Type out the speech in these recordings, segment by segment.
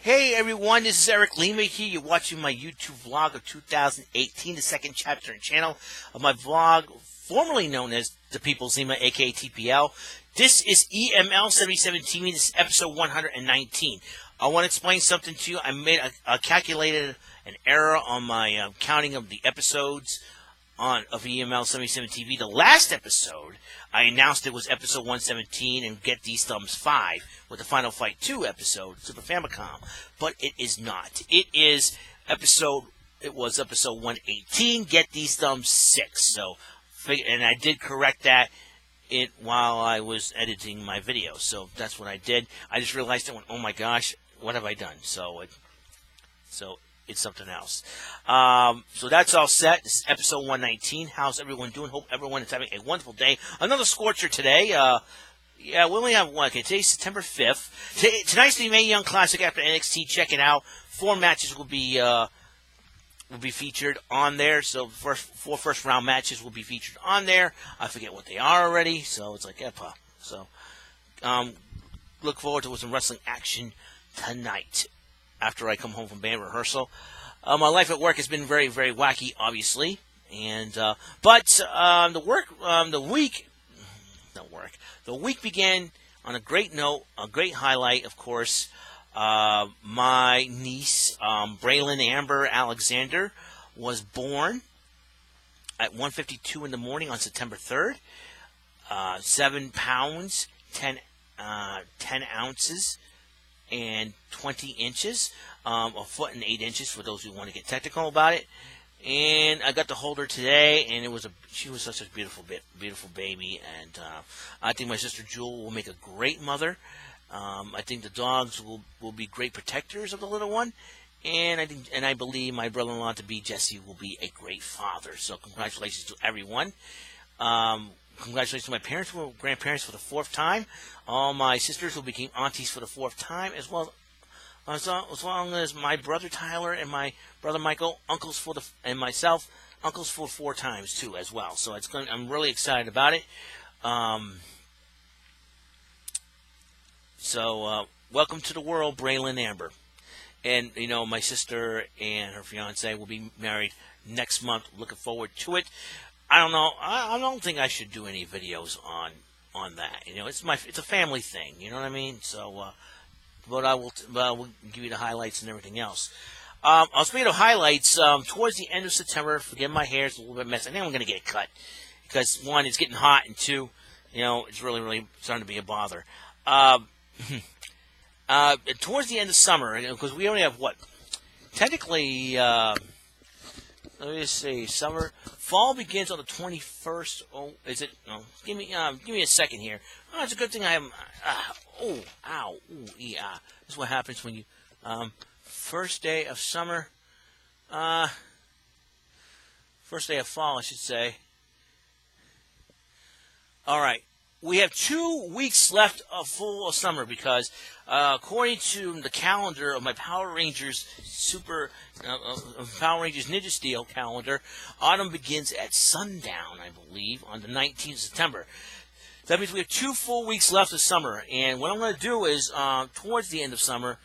Hey everyone, this is Eric Lima here. You're watching my YouTube vlog of 2018, the second chapter and channel of my vlog, formerly known as The People's Lima, aka TPL. This is EML77 TV. This is episode 119. I want to explain something to you. I made calculated an error on my counting of the episodes of EML77 TV. The last episode, I announced it was episode 117 and Get These Thumbs 5 with the Final Fight 2 episode, Super Famicom. But it is not. It was episode 118, Get These Thumbs 6. So, and I did correct that while I was editing my video. So that's what I did. I just realized it went, oh my gosh, what have I done? So it's something else. So that's all set. This is episode 119. How's everyone doing? Hope everyone is having a wonderful day. Another scorcher today. Yeah, we only have one. Okay, today's September 5th. Tonight's the Mae Young Classic after NXT. Check it out. 4 matches will be featured on there. So four first round matches will be featured on there. I forget what they are already. So it's like epa. So look forward to some wrestling action tonight after I come home from band rehearsal. My life at work has been very, very wacky, obviously, and but the week began on a great note, a great highlight, of course. My niece, Braylon Amber Alexander, was born at 1:52 in the morning on September 3rd. 7 pounds, 10 ounces. And 20 inches, a foot and 8 inches for those who want to get technical about it. And I got to hold her today, and she was such a beautiful baby. And I think my sister Jewel will make a great mother. I think the dogs will be great protectors of the little one, and I believe my brother-in-law to be Jesse will be a great father. So congratulations to everyone. Congratulations to my grandparents for the 4th time. All my sisters who became aunties for the 4th time, as well as my brother Tyler and my brother Michael, and myself, uncles for 4 times too, as well. So I'm really excited about it. Welcome to the world, Braylon Amber. And my sister and her fiance will be married next month. Looking forward to it. I don't know. I don't think I should do any videos on that. It's a family thing. You know what I mean? So, but I will give you the highlights and everything else. I'll speak of highlights. Towards the end of September, forgive my hair, it's a little bit messy. I think I'm going to get it cut because 1, it's getting hot, and 2, it's really, really starting to be a bother. Towards the end of summer, because we only have technically. Let me see. Fall begins on the 21st. Oh, is it? No. Give me a second here. Oh, it's a good thing I have. Ow. Ooh, yeah. This is what happens when you. First day of summer. First day of fall, I should say. All right. We have 2 weeks left of full summer because, according to the calendar of my Power Rangers Power Rangers Ninja Steel calendar, autumn begins at sundown, I believe, on the 19th of September. That means we have 2 full weeks left of summer. And what I'm going to do is, towards the end of summer,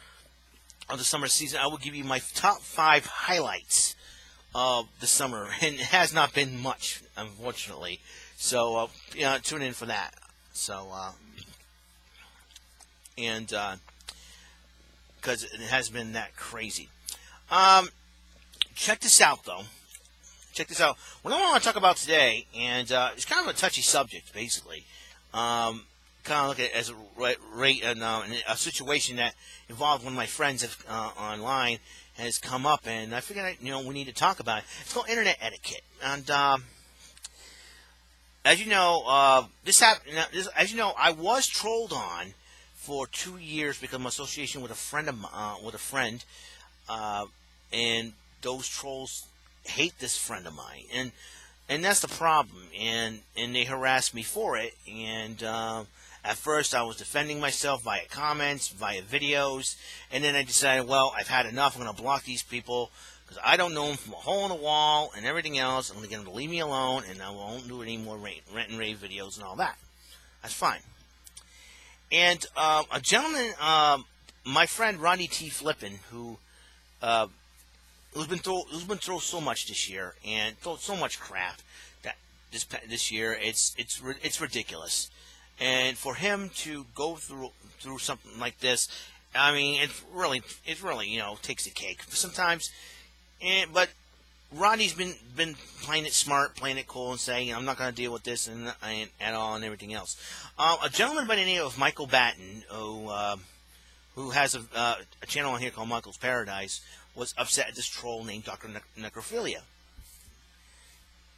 of the summer season, I will give you my top 5 highlights of the summer. And it has not been much, unfortunately. So, tune in for that. So, because it has been that crazy. Check this out, though. Check this out. What I want to talk about today, and it's kind of a touchy subject, basically. Kind of look at it as a situation that involved one of my friends online has come up, and I figured we need to talk about it. It's called internet etiquette, and as you know, this happened. As you know, I was trolled on for 2 years because of my association with a friend and those trolls hate this friend of mine, and that's the problem. And they harassed me for it. And at first, I was defending myself via comments, via videos, and then I decided, well, I've had enough. I'm going to block these people. Because I don't know them from a hole in the wall and everything else. I'm going to get them to leave me alone, and I won't do any more rent and rave videos and all that. That's fine. And a gentleman my friend Ronnie T. Flippin, uh, who's been through so much this year and through so much crap that this year, it's ridiculous. And for him to go through something like this, I mean, it really takes the cake sometimes. But Rodney's been playing it smart, playing it cool, and saying, I'm not going to deal with this and at all and everything else. A gentleman by the name of Michael Batten, who has a channel on here called Michael's Paradise, was upset at this troll named Dr. Necrophilia.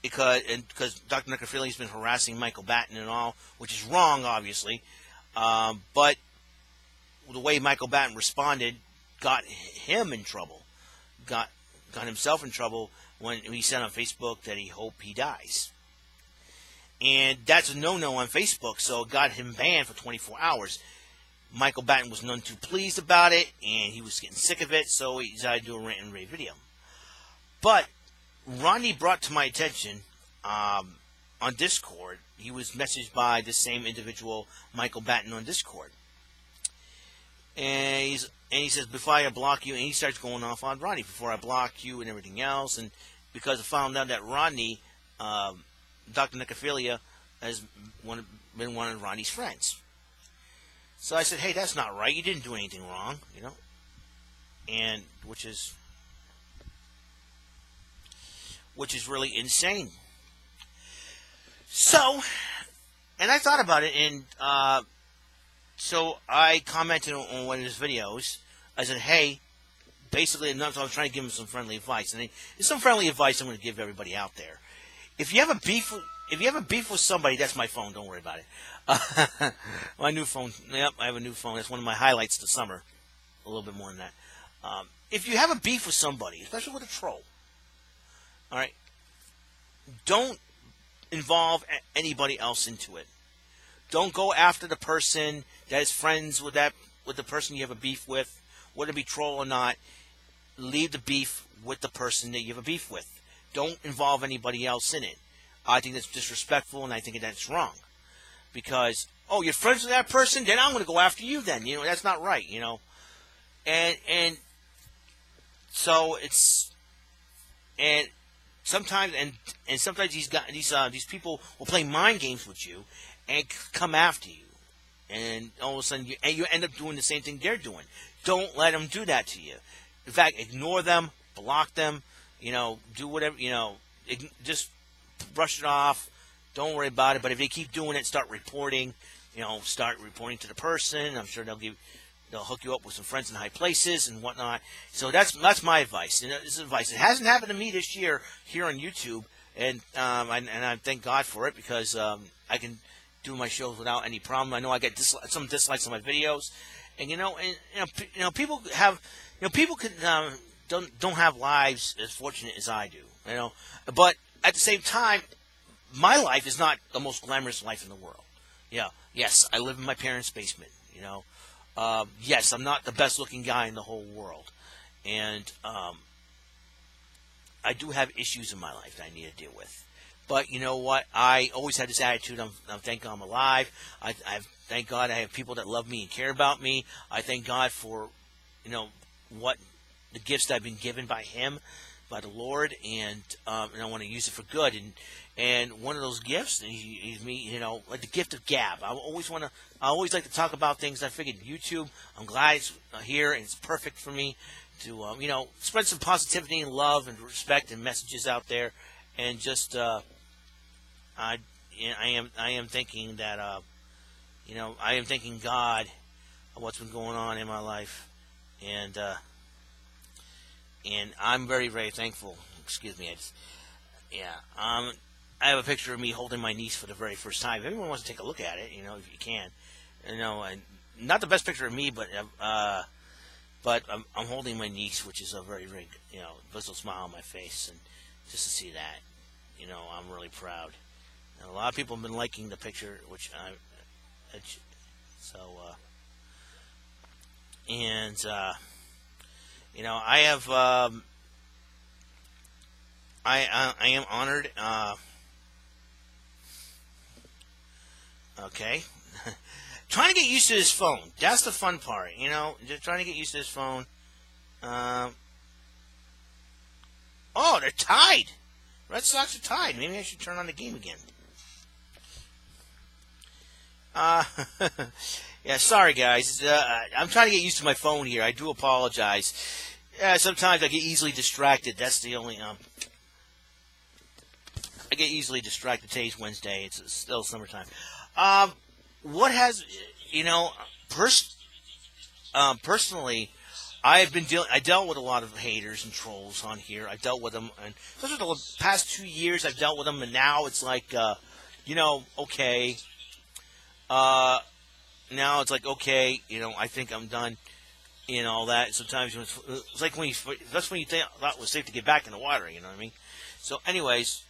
Because Dr. Necrophilia has been harassing Michael Batten and all, which is wrong, obviously. But the way Michael Batten responded got him in trouble. Got himself in trouble when he said on Facebook that he hoped he dies. And that's a no-no on Facebook, so it got him banned for 24 hours. Michael Batten was none too pleased about it, and he was getting sick of it, so he decided to do a rant and rave video. But Ronnie brought to my attention on Discord, he was messaged by the same individual, Michael Batten, on Discord. And he says, before I block you, and he starts going off on Ronnie, before I block you and everything else. And because I found out that Ronnie, Dr. Necrophilia, has been one of Ronnie's friends. So I said, hey, that's not right. You didn't do anything wrong, and which is really insane. So, and I thought about it, and so I commented on one of his videos. I said, hey, basically, I was trying to give him some friendly advice, and it's some friendly advice I'm going to give everybody out there. If you have a beef with somebody, that's my phone. Don't worry about it. My new phone. Yep, I have a new phone. That's one of my highlights this summer. A little bit more than that. If you have a beef with somebody, especially with a troll, all right, don't involve anybody else into it. Don't go after the person that is friends with the person you have a beef with, whether it be troll or not. Leave the beef with the person that you have a beef with. Don't involve anybody else in it. I think that's disrespectful, and I think that's wrong. Because, oh, you're friends with that person, then I'm going to go after you then. That's not right, And so it's, and sometimes these people will play mind games with you and come after you. And all of a sudden, you end up doing the same thing they're doing. Don't let them do that to you. In fact, ignore them, block them, do whatever, just brush it off. Don't worry about it. But if they keep doing it, start reporting to the person. I'm sure they'll hook you up with some friends in high places and whatnot. So that's my advice. This is advice. It hasn't happened to me this year here on YouTube, and I thank God for it, because I can do my shows without any problem. I know I get some dislikes on my videos, and people have people can don't have lives as fortunate as I do, But at the same time, my life is not the most glamorous life in the world. Yes, I live in my parents' basement. Yes, I'm not the best-looking guy in the whole world, and I do have issues in my life that I need to deal with. But you know what? I always had this attitude. I'm thank God I'm alive. I thank God I have people that love me and care about me. I thank God for what the gifts that I've been given by Him, by the Lord, and I want to use it for good. And one of those gifts is me, like the gift of gab. I always like to talk about things. I figured YouTube. I'm glad it's here, and it's perfect for me to spread some positivity and love and respect and messages out there. And just I am thinking that I am thanking God of what's been going on in my life, and I'm very, very thankful. Excuse me. I have a picture of me holding my niece for the very first time. If anyone wants to take a look at it, if you can, and not the best picture of me, but I'm holding my niece, which is a very, very, visible smile on my face, and just to see that, I'm really proud. And a lot of people have been liking the picture, which I have, I am honored. Okay, trying to get used to this phone. That's the fun part, Just trying to get used to this phone. Oh, they're tied. Red Sox are tied. Maybe I should turn on the game again. Yeah, sorry guys. I'm trying to get used to my phone here. I do apologize. Sometimes I get easily distracted. That's the only I get easily distracted. Today's Wednesday. It's still summertime. What has personally, I dealt with a lot of haters and trolls on here. I dealt with them, and especially the past 2 years, I've dealt with them, and now it's like, okay. Now it's like, okay, I think I'm done, and all that. Sometimes it's like that's when you thought it was safe to get back in the water. You know what I mean? So, anyways,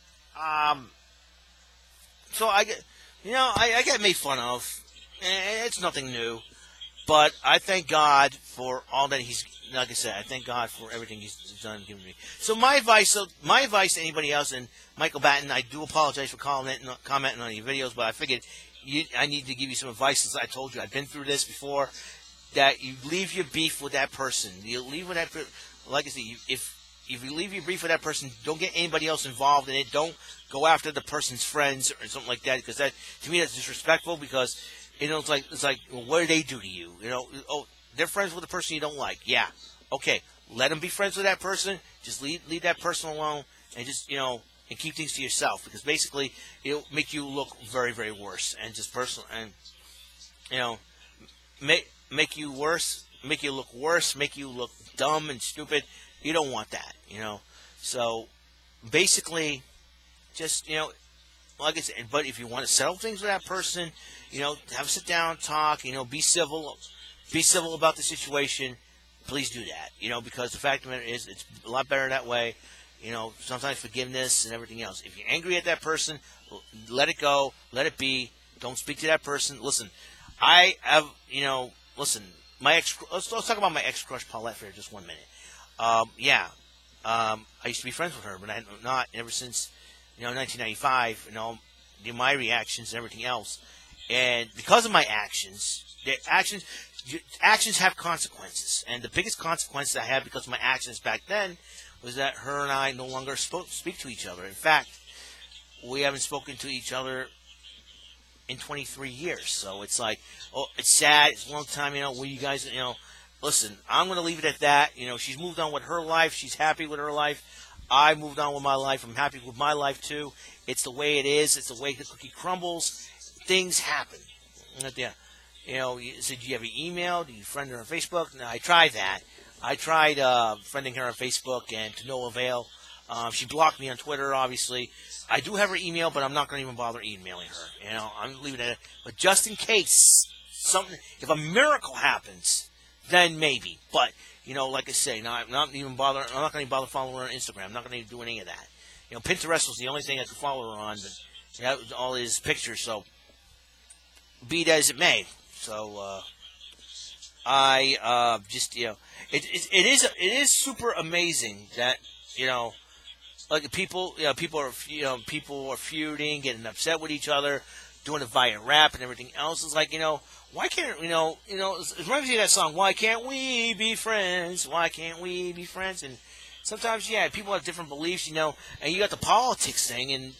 so I get made fun of. It's nothing new. But I thank God for all that like I said, I thank God for everything He's done and given me. So my advice to anybody else, and Michael Batten, I do apologize for commenting on your videos, but I figured I need to give you some advice, as I told you, I've been through this before, that you leave your beef with that person. You leave with that, like I said, if you leave your beef with that person, don't get anybody else involved in it. Don't go after the person's friends or something like that, because that, to me, that's disrespectful, because it's like, well, what do they do to you? Oh, they're friends with the person you don't like. Yeah, okay, let them be friends with that person. Just leave that person alone, and just and keep things to yourself, because basically it'll make you look very, very worse, and just personal, and make you worse, make you look worse, make you look dumb and stupid. You don't want that, So basically, just like I said, but if you want to settle things with that person, have a sit down, talk, be civil about the situation. Please do that, because the fact of the matter is, it's a lot better that way. Sometimes forgiveness and everything else. If you're angry at that person, let it go, let it be. Don't speak to that person. Listen, I have, my ex. Let's talk about my ex-crush Paulette for just 1 minute. I used to be friends with her, but I'm not ever since 1995. My reactions and everything else, and because of my actions, actions have consequences, and the biggest consequence I had because of my actions back then was that her and I no longer speak to each other. In fact, we haven't spoken to each other in 23 years. So it's like, oh, it's sad. It's a long time, where you guys, listen, I'm going to leave it at that. She's moved on with her life. She's happy with her life. I moved on with my life. I'm happy with my life, too. It's the way it is. It's the way the cookie crumbles. Things happen. You said, do you have an email? Do you friend her on Facebook? No, I tried that. I tried friending her on Facebook, and to no avail. She blocked me on Twitter, obviously. I do have her email, but I'm not going to even bother emailing her. I'm leaving it at it. But just in case if a miracle happens, then maybe. But, like I say, I'm not going to bother following her on Instagram. I'm not going to do any of that. Pinterest was the only thing I could follow her on, but that was all his pictures. So, be that as it may. So, I just it is super amazing that like people are feuding, getting upset with each other, doing it via rap and everything else. It's like why can't it reminds me of that song, Why Can't We Be Friends? Why can't we be friends? And sometimes people have different beliefs, and you got the politics thing, and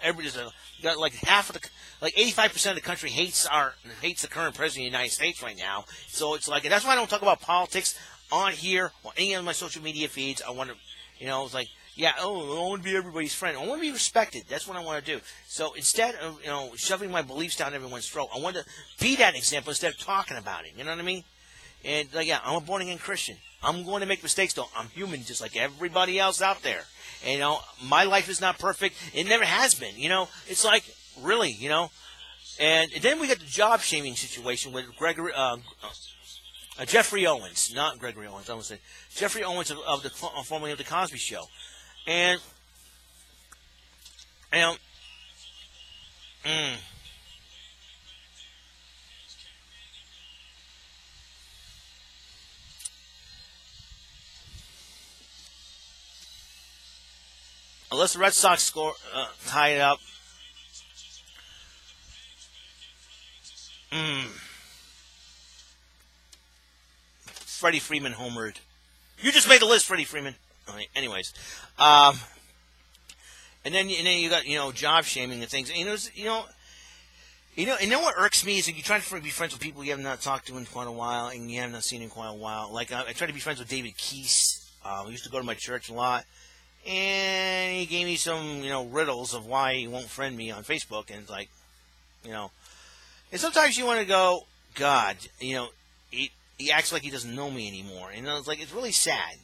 everybody's you got like 85% of the country hates the current president of the United States right now. So it's like, and that's why I don't talk about politics on here or any of my social media feeds. I want to, it's like, I want to be everybody's friend. I want to be respected. That's what I want to do. So instead of shoving my beliefs down everyone's throat, I want to be that example instead of talking about it. You know what I mean? And I'm a born again Christian. I'm going to make mistakes, though. I'm human, just like everybody else out there. And my life is not perfect. It never has been. It's like, really, And then we got the job shaming situation with Jeffrey Owens, not Gregory Owens. I was saying Jeffrey Owens formerly of the Cosby Show, and unless the Red Sox tie it up. Freddie Freeman homered. You just made the list, Freddie Freeman. All right, anyways, and then you got job shaming and things. You know what irks me is that you try to be friends with people you have not talked to in quite a while, and you have not seen in quite a while. Like I tried to be friends with David Keese. He used to go to my church a lot, and he gave me some riddles of why he won't friend me on Facebook, and it's like, and sometimes you want to go, God, he acts like he doesn't know me anymore, and it's like it's really sad,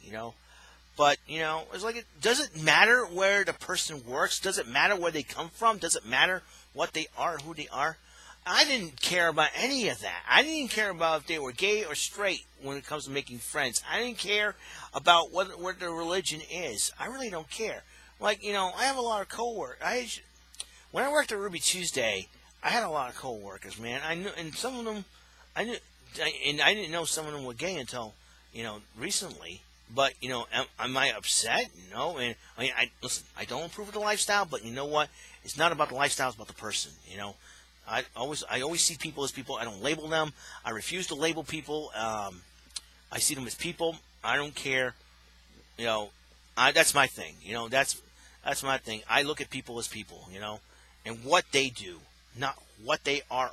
But, it's like, does it matter where the person works? Does it matter where they come from? Does it matter what they are, who they are? I didn't care about any of that. I didn't care about if they were gay or straight when it comes to making friends. I didn't care about what their religion is. I really don't care. Like, I have a lot of coworkers. When I worked at Ruby Tuesday, I had a lot of coworkers, man. I knew, and some of them, and I didn't know some of them were gay until, recently. But, am I upset? No. And listen, I don't approve of the lifestyle, but you know what? It's not about the lifestyle, it's about the person, I always see people as people. I don't label them. I refuse to label people. I see them as people. I don't care. That's my thing. That's my thing. I look at people as people, and what they do, not what they are,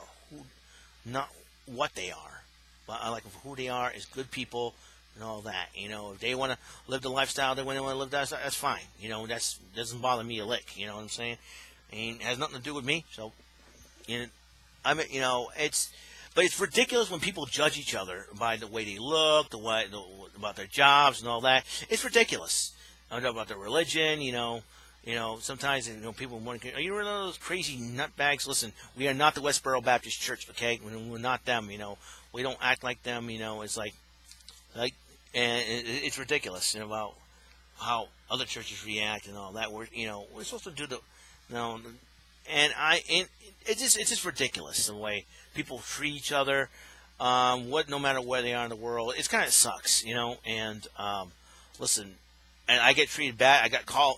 not what they are. But I like who they are as good people. And all that, if they want to live the lifestyle they want to live, that's fine. That doesn't bother me a lick. You know what I'm saying? It has nothing to do with me. So, but it's ridiculous when people judge each other by the way they look, about their jobs and all that. It's ridiculous. I know about their religion. Sometimes people want to. Are you one of those crazy nutbags? Listen, we are not the Westboro Baptist Church, okay? We're not them. We don't act like them. It's like. And it's ridiculous, about how other churches react and all that. We're supposed to do it's just ridiculous the way people treat each other. No matter where they are in the world, it kind of sucks, And listen, and I get treated bad. I got called.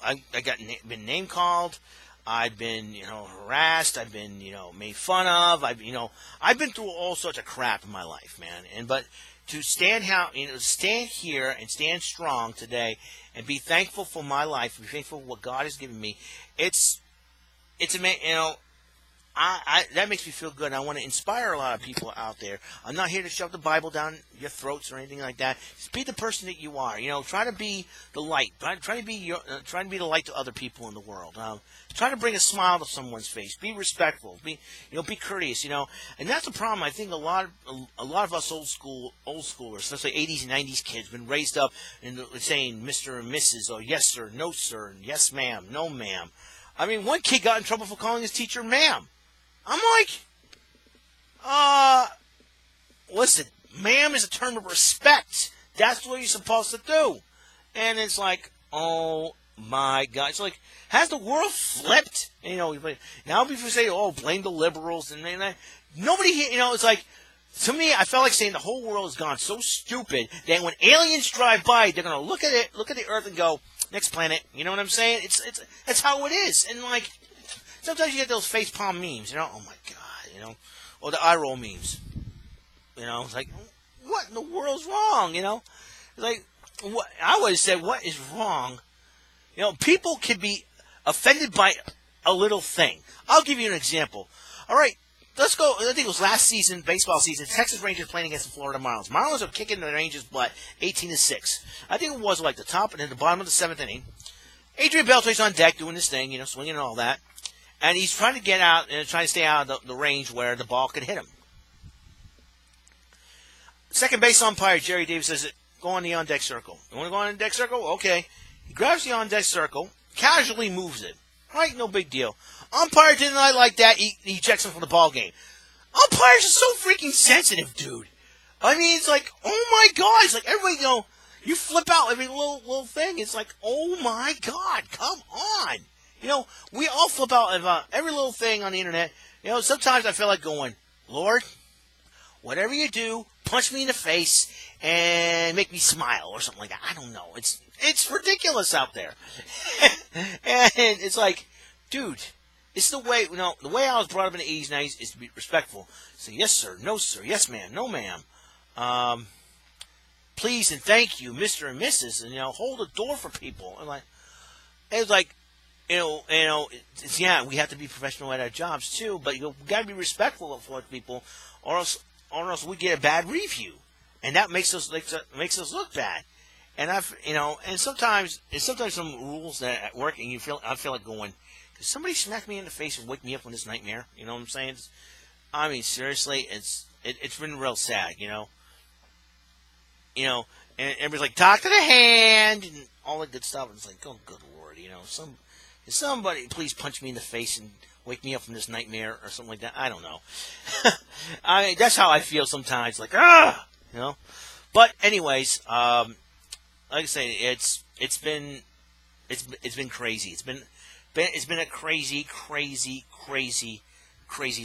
Been name called. I've been harassed. I've been made fun of. I've been through all sorts of crap in my life, man. But to stand here and stand strong today and be thankful for my life, be thankful for what God has given me. It's amazing. That makes me feel good. And I want to inspire a lot of people out there. I'm not here to shove the Bible down your throats or anything like that. Just be the person that you are. Try to be the light. Try to be the light to other people in the world. Try to bring a smile to someone's face. Be respectful. Be courteous. And that's the problem. I think a lot of us old schoolers, especially 80s and 90s kids, been raised up in saying Mr. and Mrs. or yes sir, no sir, and yes ma'am, no ma'am. I mean, one kid got in trouble for calling his teacher ma'am. I'm like, listen, ma'am is a term of respect. That's what you're supposed to do. And it's like, oh my God. It's like, has the world flipped? Now people say, blame the liberals. And nobody here, it's like, to me, I felt like saying the whole world has gone so stupid that when aliens drive by, they're going to look at the earth and go, next planet. You know what I'm saying? That's how it is. And like, sometimes you get those facepalm memes, oh my God, or the eye roll memes. It's like, what in the world's wrong, It's like, what I would have said, what is wrong? People can be offended by a little thing. I'll give you an example. All right, let's go. I think it was last season, baseball season, Texas Rangers playing against the Florida Marlins. Marlins are kicking the Rangers' butt, 18-6. I think it was like the top and then the bottom of the seventh inning. Adrian Beltre's on deck doing this thing, swinging and all that. And he's trying to get out and trying to stay out of the range where the ball could hit him. Second base umpire, Jerry Davis, says, go on the on-deck circle. You want to go on the deck circle? Okay. He grabs the on-deck circle, casually moves it. Right? No big deal. Umpire did not like that. He ejects him from the ball game. Umpires are so freaking sensitive, dude. I mean, it's like, oh my God. It's like everybody, you flip out every little thing. It's like, oh my God, come on. We all flip out about every little thing on the internet. Sometimes I feel like going, Lord, whatever you do, punch me in the face and make me smile or something like that. I don't know. It's ridiculous out there. And it's like, dude, it's the way, the way I was brought up in the 80s and 90s is to be respectful. Say yes, sir, no, sir, yes, ma'am, no, ma'am. please and thank you, Mr. and Mrs. And hold the door for people. And it's like, yeah, we have to be professional at our jobs too, but we got to be respectful of people, or else we get a bad review, and that makes us look bad. And and sometimes some rules that at work, and I feel like going, could somebody smack me in the face and wake me up from this nightmare? You know what I'm saying? I mean, seriously, it's been real sad, and everybody's like, talk to the hand and all that good stuff. And it's like, oh, good Lord, somebody please punch me in the face and wake me up from this nightmare or something like that. I don't know. I mean, that's how I feel sometimes. Like, But anyways, like I say, it's been crazy. It's been a crazy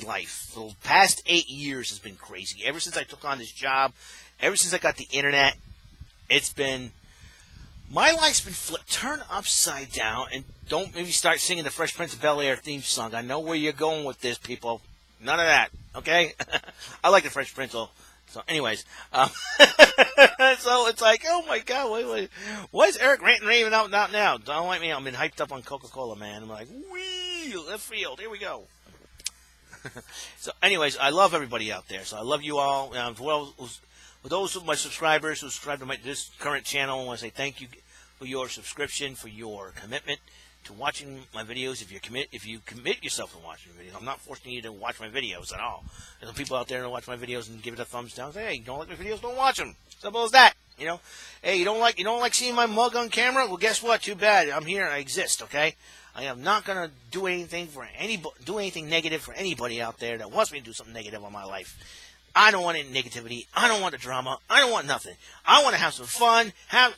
life. The past 8 years has been crazy. Ever since I took on this job, ever since I got the internet, my life's been flipped, turned upside down. And don't maybe start singing the Fresh Prince of Bel-Air theme song. I know where you're going with this, people. None of that, okay? I like the Fresh Prince. So anyways, so it's like, oh my God, wait. Why is Eric ranting raving out now? Don't like me. I've been hyped up on Coca-Cola, man. I'm like, wee, left field. Here we go. So anyways, I love everybody out there. So I love you all. With those of my subscribers who subscribe to this current channel, I want to say thank you for your subscription, for your commitment to watching my videos. If you commit yourself to watching videos, I'm not forcing you to watch my videos at all. There's people out there that watch my videos and give it a thumbs down. Say, hey, you don't like my videos? Don't watch them. Simple as that. Hey, you don't like seeing my mug on camera? Well, guess what? Too bad. I'm here. I exist. Okay. I am not gonna do anything negative for anybody out there that wants me to do something negative on my life. I don't want any negativity. I don't want the drama. I don't want nothing. I want to have some fun. Have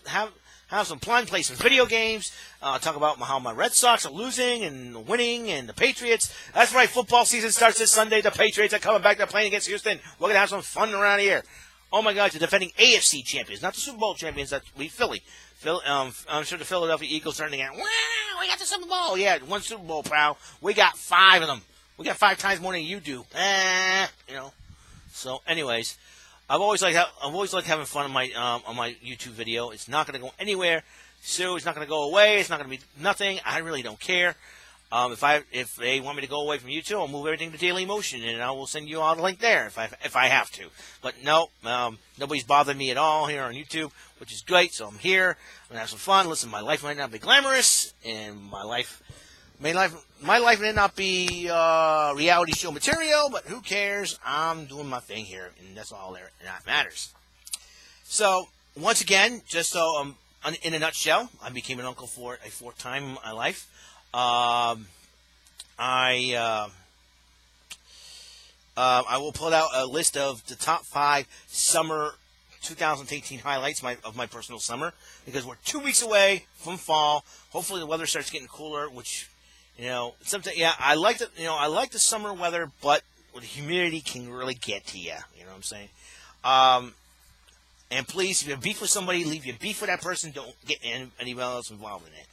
some fun, play some video games, talk about how my Red Sox are losing and winning, and the Patriots. That's right, football season starts this Sunday. The Patriots are coming back. They're playing against Houston. We're going to have some fun around here. Oh, my God, the defending AFC champions, not the Super Bowl champions. That's Philly. I'm sure the Philadelphia Eagles starting to get, wow, we got the Super Bowl. Yeah, one Super Bowl, pal. We got 5 of them. We got 5 times more than you do. So, anyways, I've always liked having fun on my YouTube video. It's not going to go anywhere. So it's not going to go away. It's not going to be nothing. I really don't care. If they want me to go away from YouTube, I'll move everything to Daily Motion, and I will send you all the link there if I have to. But no, nobody's bothered me at all here on YouTube, which is great. So I'm here. I'm gonna have some fun. Listen, my life might not be glamorous, and my life may not be reality show material, but who cares? I'm doing my thing here, and that's all that matters. So once again, just so in a nutshell, I became an uncle for a 4th time in my life. I will pull out a list of the top 5 summer 2018 highlights of my personal summer, because we're 2 weeks away from fall. Hopefully the weather starts getting cooler, which, sometimes, I like the summer weather, but the humidity can really get to you. You know what I'm saying? And please, if you have beef with somebody, leave your beef with that person. Don't get anyone else involved in it.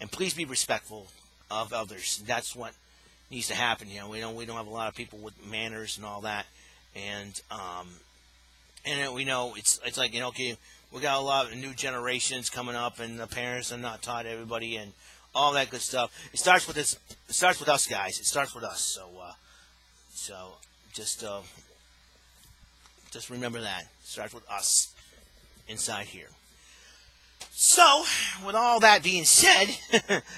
And please be respectful of others. That's what needs to happen. We don't have a lot of people with manners and all that. And we know it's like, okay, we got a lot of new generations coming up, and the parents are not taught everybody and all that good stuff. It starts with us. It starts with us, guys. It starts with us. So just remember that. It starts with us inside here. So, with all that being said,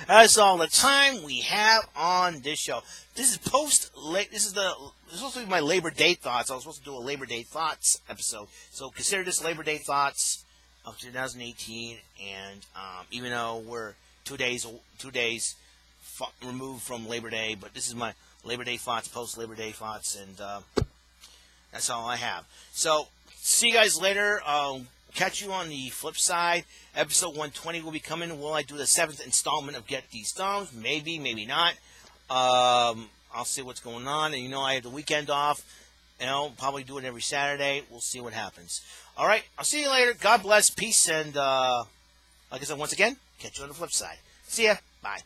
that's all the time we have on this show. This is supposed to be my Labor Day thoughts. I was supposed to do a Labor Day thoughts episode. So consider this Labor Day thoughts of 2018. And even though we're 2 days removed from Labor Day, but this is my Labor Day thoughts, post Labor Day thoughts, and that's all I have. So see you guys later. Catch you on the flip side. Episode 120 will be coming. Will I do the 7th installment of Get These Thumbs? Maybe, maybe not. I'll see what's going on. And I have the weekend off. Probably do it every Saturday. We'll see what happens. All right. I'll see you later. God bless. Peace. And like I said, once again, catch you on the flip side. See ya. Bye.